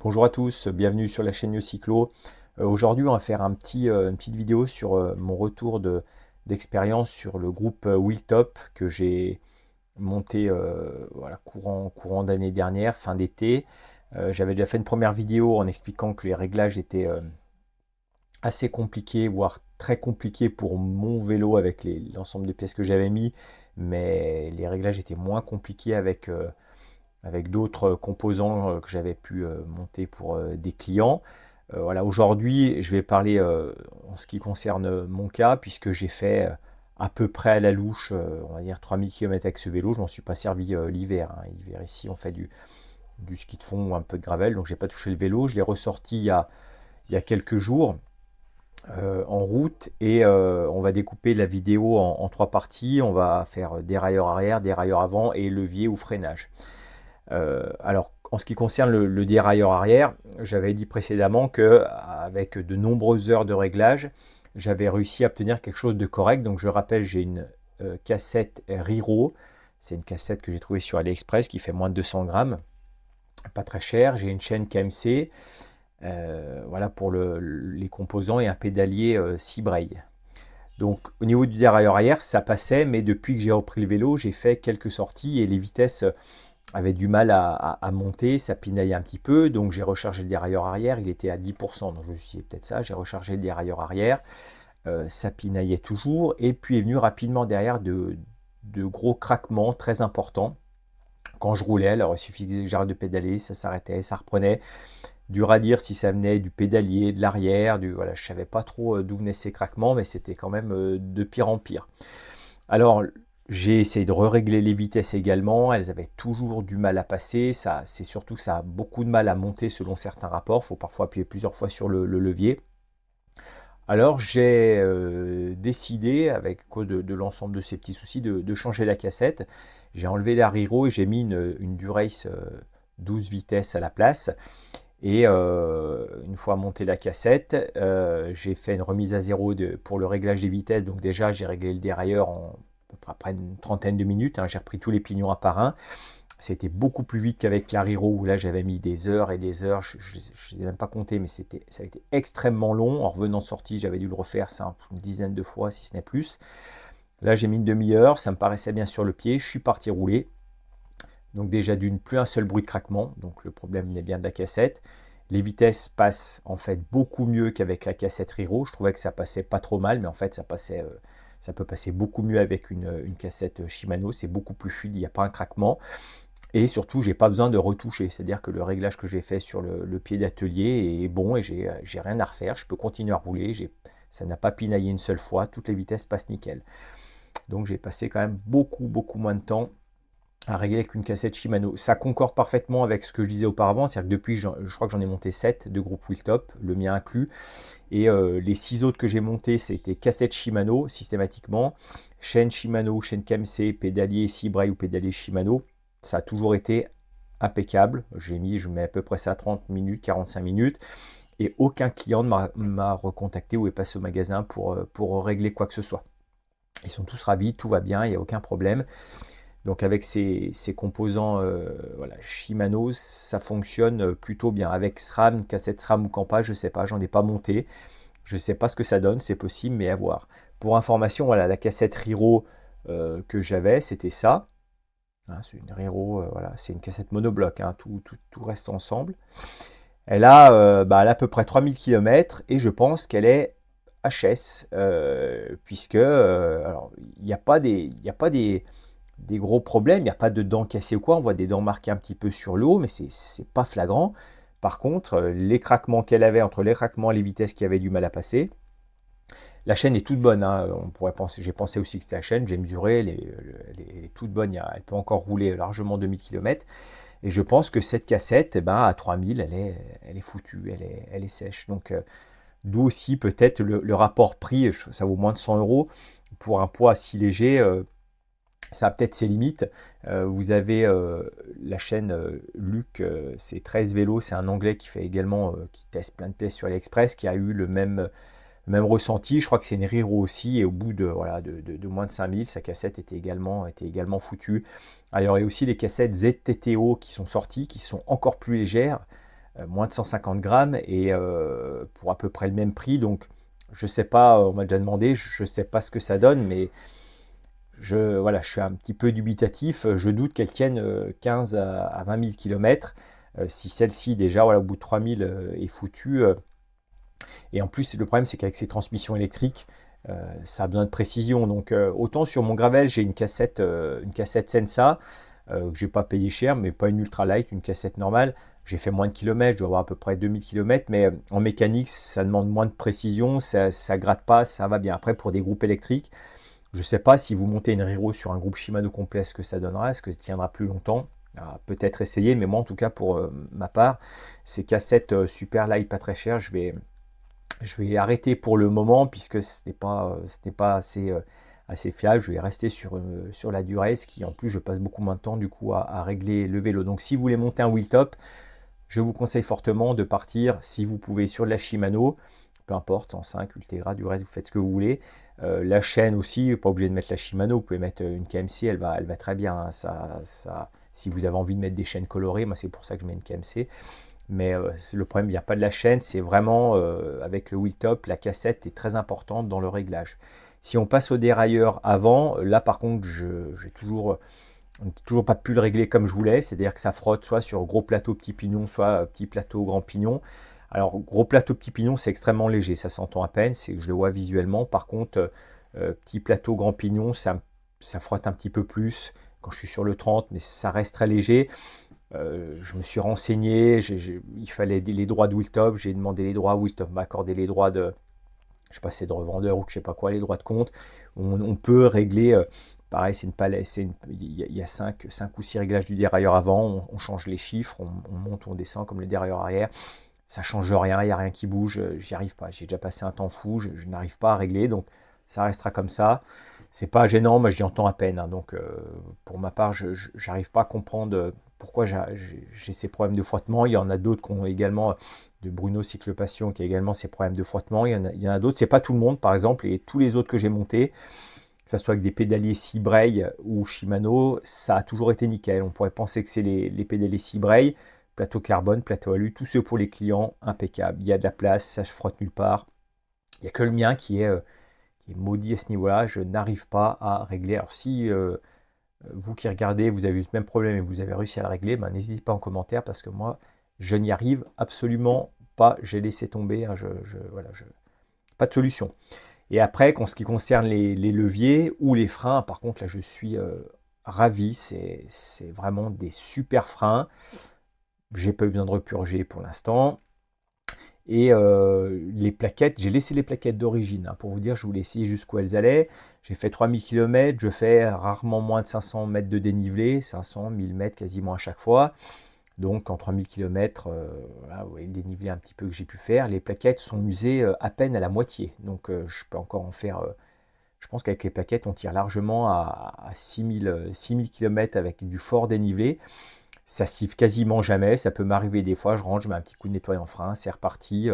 Bonjour à tous, bienvenue sur la chaîne Cyclo. Aujourd'hui, on va faire une petite vidéo sur mon retour d'expérience sur le groupe Wheeltop que j'ai monté voilà, courant d'année dernière, fin d'été. J'avais déjà fait une première vidéo en expliquant que les réglages étaient assez compliqués, voire très compliqués pour mon vélo avec l'ensemble de pièces que j'avais mis, mais les réglages étaient moins compliqués avec d'autres composants que j'avais pu monter pour des clients. Voilà, aujourd'hui, je vais parler en ce qui concerne mon cas, puisque j'ai fait à peu près à la louche, on va dire 3000 km avec ce vélo. Je m'en suis pas servi l'hiver, hein. L'hiver ici, on fait du ski de fond ou un peu de gravel, donc j'ai pas touché le vélo. Je l'ai ressorti il y a quelques jours en route et on va découper la vidéo en trois parties. On va faire dérailleur arrière, dérailleur avant et levier ou freinage. Alors, en ce qui concerne le dérailleur arrière, j'avais dit précédemment que avec de nombreuses heures de réglage, j'avais réussi à obtenir quelque chose de correct. Donc, je rappelle, j'ai une cassette Riro. C'est une cassette que j'ai trouvée sur AliExpress qui fait moins de 200 grammes. Pas très cher. J'ai une chaîne KMC. Voilà pour les composants et un pédalier 6 brailles. Donc, au niveau du dérailleur arrière, ça passait, mais depuis que j'ai repris le vélo, j'ai fait quelques sorties et les vitesses avait du mal à monter, ça pinaillait un petit peu, donc j'ai rechargé le dérailleur arrière, il était à 10%, donc je me suis dit peut-être ça, j'ai rechargé le dérailleur arrière, ça pinaillait toujours, et puis est venu rapidement derrière de gros craquements très importants. Quand je roulais, alors il suffisait que j'arrête de pédaler, ça s'arrêtait, ça reprenait. Dur à dire si ça venait du pédalier, de l'arrière, voilà, je ne savais pas trop d'où venaient ces craquements, mais c'était quand même de pire en pire. Alors, j'ai essayé de régler les vitesses également, elles avaient toujours du mal à passer, c'est surtout que ça a beaucoup de mal à monter selon certains rapports, il faut parfois appuyer plusieurs fois sur le levier. Alors j'ai décidé, avec cause de l'ensemble de ces petits soucis, de changer la cassette. J'ai enlevé la Riro et j'ai mis une Durace 12 vitesses à la place. Et une fois monté la cassette, j'ai fait une remise à zéro pour le réglage des vitesses. Donc déjà, j'ai réglé le dérailleur en à peu près une trentaine de minutes, hein. J'ai repris tous les pignons un par un. C'était beaucoup plus vite qu'avec la Riro, où là j'avais mis des heures et des heures. Je ne les ai même pas compté, mais ça a été extrêmement long. En revenant de sortie, j'avais dû le refaire ça une dizaine de fois, si ce n'est plus. Là, j'ai mis une demi-heure. Ça me paraissait bien sur le pied. Je suis parti rouler. Donc déjà d'une, plus un seul bruit de craquement. Donc le problème venait bien de la cassette. Les vitesses passent en fait beaucoup mieux qu'avec la cassette Riro. Je trouvais que ça passait pas trop mal, mais en fait ça peut passer beaucoup mieux avec une cassette Shimano. C'est beaucoup plus fluide, il n'y a pas un craquement. Et surtout, j'ai pas besoin de retoucher. C'est-à-dire que le réglage que j'ai fait sur le pied d'atelier est bon et j'ai rien à refaire. Je peux continuer à rouler. Ça n'a pas pinaillé une seule fois. Toutes les vitesses passent nickel. Donc j'ai passé quand même beaucoup moins de temps à régler avec une cassette Shimano. Ça concorde parfaitement avec ce que je disais auparavant, c'est-à-dire que depuis, je crois que j'en ai monté 7 de groupe Wheeltop, le mien inclus, et les 6 autres que j'ai montés, c'était cassette Shimano systématiquement, chaîne Shimano, chaîne KMC, pédalier Seabraille ou pédalier Shimano, ça a toujours été impeccable. Je mets à peu près ça à 30 minutes, 45 minutes, et aucun client ne m'a recontacté ou est passé au magasin pour régler quoi que ce soit. Ils sont tous ravis, tout va bien, il n'y a aucun problème. Donc avec ces composants voilà, Shimano, ça fonctionne plutôt bien. Avec SRAM, cassette SRAM ou Campa, je ne sais pas, j'en ai pas monté. Je ne sais pas ce que ça donne, c'est possible, mais à voir. Pour information, voilà, la cassette Riro que j'avais, c'était ça. Hein, c'est une Riro, voilà, c'est une cassette monobloc, hein, tout reste ensemble. Elle a à peu près 3000 km et je pense qu'elle est HS, puisque alors, il n'y a pas des gros problèmes, il n'y a pas de dents cassées ou quoi, on voit des dents marquées un petit peu sur le haut, mais c'est pas flagrant. Par contre, les craquements qu'elle avait, entre les craquements et les vitesses qui avaient du mal à passer, la chaîne est toute bonne, hein. On pourrait penser, j'ai pensé aussi que c'était la chaîne, j'ai mesuré, elle est toute bonne, elle peut encore rouler largement 2000 km. Et je pense que cette cassette, eh ben, à 3000, elle est foutue, elle est sèche. Donc, d'où aussi peut-être le rapport prix, ça vaut moins de 100 euros pour un poids si léger. Ça a peut-être ses limites. Vous avez la chaîne Luc, c'est 13 vélos, c'est un Anglais qui fait également, qui teste plein de pièces sur AliExpress, qui a eu le même ressenti. Je crois que c'est une Riro aussi, et au bout voilà, de moins de 5000, sa cassette était également foutue. Alors il y a aussi les cassettes ZTTO qui sont sorties, qui sont encore plus légères. moins de 150 grammes, et pour à peu près le même prix. Donc je sais pas, on m'a déjà demandé, je sais pas ce que ça donne, mais voilà, je suis un petit peu dubitatif. Je doute qu'elle tienne 15 à 20 000 km. Si celle-ci, déjà, voilà, au bout de 3000 est foutue. Et en plus, le problème, c'est qu'avec ces transmissions électriques, ça a besoin de précision. Donc, autant sur mon Gravel, j'ai une cassette Sensa, que j'ai pas payé cher, mais pas une ultra light, une cassette normale. J'ai fait moins de kilomètres, je dois avoir à peu près 2000 km, mais en mécanique, ça demande moins de précision, ça gratte pas, ça va bien. Après, pour des groupes électriques, je ne sais pas si vous montez une Riro sur un groupe Shimano complet, ce que ça donnera, est-ce que ça tiendra plus longtemps. Peut-être essayer, mais moi en tout cas pour ma part, ces cassettes super light, pas très chères, je vais arrêter pour le moment puisque ce n'est pas assez, assez fiable. Je vais rester sur la durée, ce qui en plus je passe beaucoup moins de temps du coup à régler le vélo. Donc si vous voulez monter un wheel top, je vous conseille fortement de partir, si vous pouvez, sur de la Shimano, peu importe, en 5, Ultegra, du reste, vous faites ce que vous voulez. La chaîne aussi, pas obligé de mettre la Shimano, vous pouvez mettre une KMC, elle va très bien. Hein, si vous avez envie de mettre des chaînes colorées, moi c'est pour ça que je mets une KMC. Mais le problème ne vient pas de la chaîne, c'est vraiment avec le wheel top, la cassette est très importante dans le réglage. Si on passe au dérailleur avant, là par contre, j'ai toujours pas pu le régler comme je voulais, c'est-à-dire que ça frotte soit sur gros plateau petit pignon, soit petit plateau grand pignon. Alors gros plateau petit pignon, c'est extrêmement léger, ça s'entend à peine, je le vois visuellement. Par contre, petit plateau grand pignon, ça frotte un petit peu plus quand je suis sur le 30, mais ça reste très léger. Je me suis renseigné, il fallait les droits de wheel top, j'ai demandé les droits, wheel top m'a accordé les droits de, je sais pas, c'est de revendeur ou je sais pas quoi, les droits de compte. On peut régler, pareil, c'est une palette, il y a 5 ou 6 réglages du dérailleur avant, on change les chiffres, on monte, on descend comme le dérailleur arrière. Ça change rien, il n'y a rien qui bouge, j'y arrive pas. J'ai déjà passé un temps fou, je n'arrive pas à régler, donc ça restera comme ça. C'est pas gênant, moi j'y entends à peine. Hein, donc pour ma part, je n'arrive pas à comprendre pourquoi j'ai ces problèmes de frottement. Il y en a d'autres qui ont également, de Bruno Cyclepassion, qui a également ces problèmes de frottement. Il y en a d'autres, c'est pas tout le monde par exemple, et tous les autres que j'ai montés, que ce soit avec des pédaliers Seabrae ou Shimano, ça a toujours été nickel. On pourrait penser que c'est les pédaliers Seabrae, plateau carbone, plateau alu, tous ceux pour les clients, impeccable. Il y a de la place, ça se frotte nulle part. Il n'y a que le mien qui est maudit à ce niveau-là. Je n'arrive pas à régler. Alors si vous qui regardez, vous avez eu ce même problème et vous avez réussi à le régler, ben, n'hésitez pas en commentaire parce que moi, je n'y arrive absolument pas. J'ai laissé tomber. Hein, voilà, pas de solution. Et après, en ce qui concerne les leviers ou les freins, par contre, là, je suis ravi. C'est vraiment des super freins. J'ai pas eu besoin de repurger pour l'instant. Et les plaquettes, j'ai laissé les plaquettes d'origine. Hein, pour vous dire, je voulais essayer jusqu'où elles allaient. J'ai fait 3000 km, je fais rarement moins de 500 mètres de dénivelé, 500, 1000 mètres quasiment à chaque fois. Donc en 3000 km, voilà, vous voyez le dénivelé un petit peu que j'ai pu faire. Les plaquettes sont usées à peine à la moitié. Donc je peux encore en faire. Je pense qu'avec les plaquettes, on tire largement à 6000 km avec du fort dénivelé. Ça siffle quasiment jamais, ça peut m'arriver des fois, je rentre, je mets un petit coup de nettoyant frein, c'est reparti,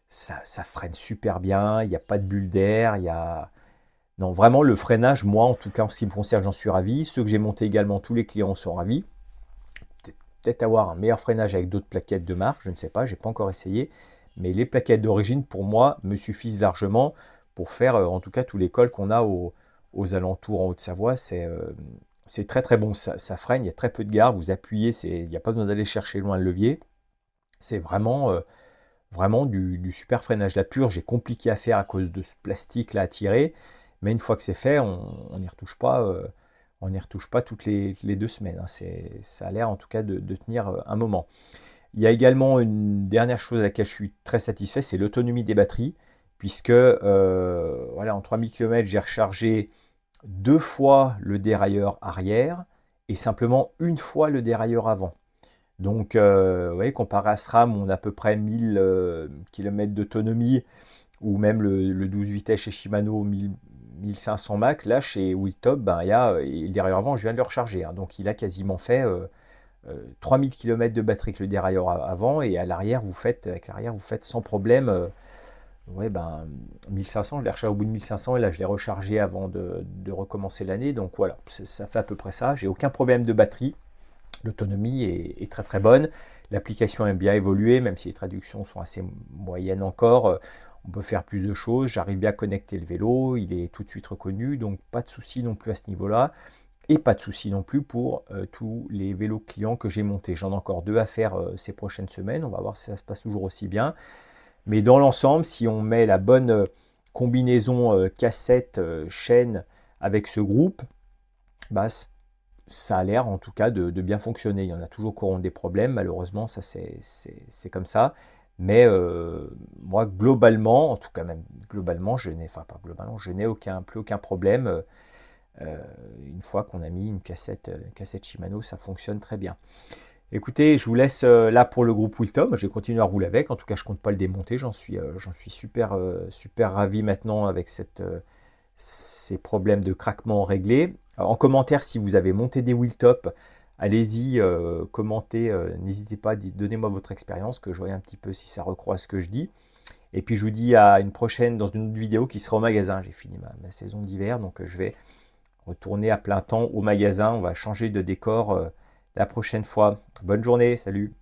ça freine super bien, il n'y a pas de bulle d'air, il y a... Non, vraiment, le freinage, moi, en tout cas, en ce qui me concerne, j'en suis ravi. Ceux que j'ai montés également, tous les clients sont ravis. Peut-être avoir un meilleur freinage avec d'autres plaquettes de marque, je ne sais pas, j'ai pas encore essayé. Mais les plaquettes d'origine, pour moi, me suffisent largement pour faire, en tout cas, tous les cols qu'on a aux alentours en Haute-Savoie. C'est très très bon, ça freine, il y a très peu de garde, vous appuyez, il n'y a pas besoin d'aller chercher loin le levier. C'est vraiment du super freinage. La purge est compliquée à faire à cause de ce plastique là à tirer, mais une fois que c'est fait, on n'y retouche pas, on n'y retouche pas toutes les 2 semaines. Hein. Ça a l'air en tout cas de tenir un moment. Il y a également une dernière chose à laquelle je suis très satisfait, c'est l'autonomie des batteries, puisque voilà, en 3000 km, j'ai rechargé 2 fois le dérailleur arrière et simplement une fois le dérailleur avant. Donc, vous voyez, comparé à SRAM, on a à peu près 1000 km d'autonomie, ou même le 12 vitesses chez Shimano, 1500 max. Là, chez Wheeltop, ben, il y a le dérailleur avant, je viens de le recharger. Hein, donc, il a quasiment fait 3000 km de batterie avec le dérailleur avant, et à l'arrière, avec l'arrière, vous faites sans problème. Ouais, ben, 1500, je l'ai rechargé au bout de 1500 et là je l'ai rechargé avant de recommencer l'année. Donc voilà, ça fait à peu près ça. J'ai aucun problème de batterie. L'autonomie est très très bonne. L'application a bien évolué, même si les traductions sont assez moyennes encore. On peut faire plus de choses. J'arrive bien à connecter le vélo. Il est tout de suite reconnu, donc pas de souci non plus à ce niveau-là. Et pas de souci non plus pour tous les vélos clients que j'ai montés. J'en ai encore 2 à faire ces prochaines semaines. On va voir si ça se passe toujours aussi bien. Mais dans l'ensemble, si on met la bonne combinaison cassette, chaîne avec ce groupe, bah, ça a l'air en tout cas de bien fonctionner. Il y en a toujours qui auront des problèmes, malheureusement, ça c'est comme ça. Mais moi, globalement, en tout cas même globalement, enfin pas globalement, je n'ai plus aucun problème. Une fois qu'on a mis une cassette Shimano, ça fonctionne très bien. Écoutez, je vous laisse là pour le groupe Wiltom. Je vais continuer à rouler avec. En tout cas, je ne compte pas le démonter. J'en suis super, super ravi maintenant avec ces problèmes de craquement réglés. En commentaire, si vous avez monté des wheeltop, allez-y, commentez. N'hésitez pas, donnez-moi votre expérience, que je voie un petit peu si ça recroise ce que je dis. Et puis, je vous dis à une prochaine dans une autre vidéo qui sera au magasin. J'ai fini ma saison d'hiver, donc je vais retourner à plein temps au magasin. On va changer de décor la prochaine fois. Bonne journée, salut!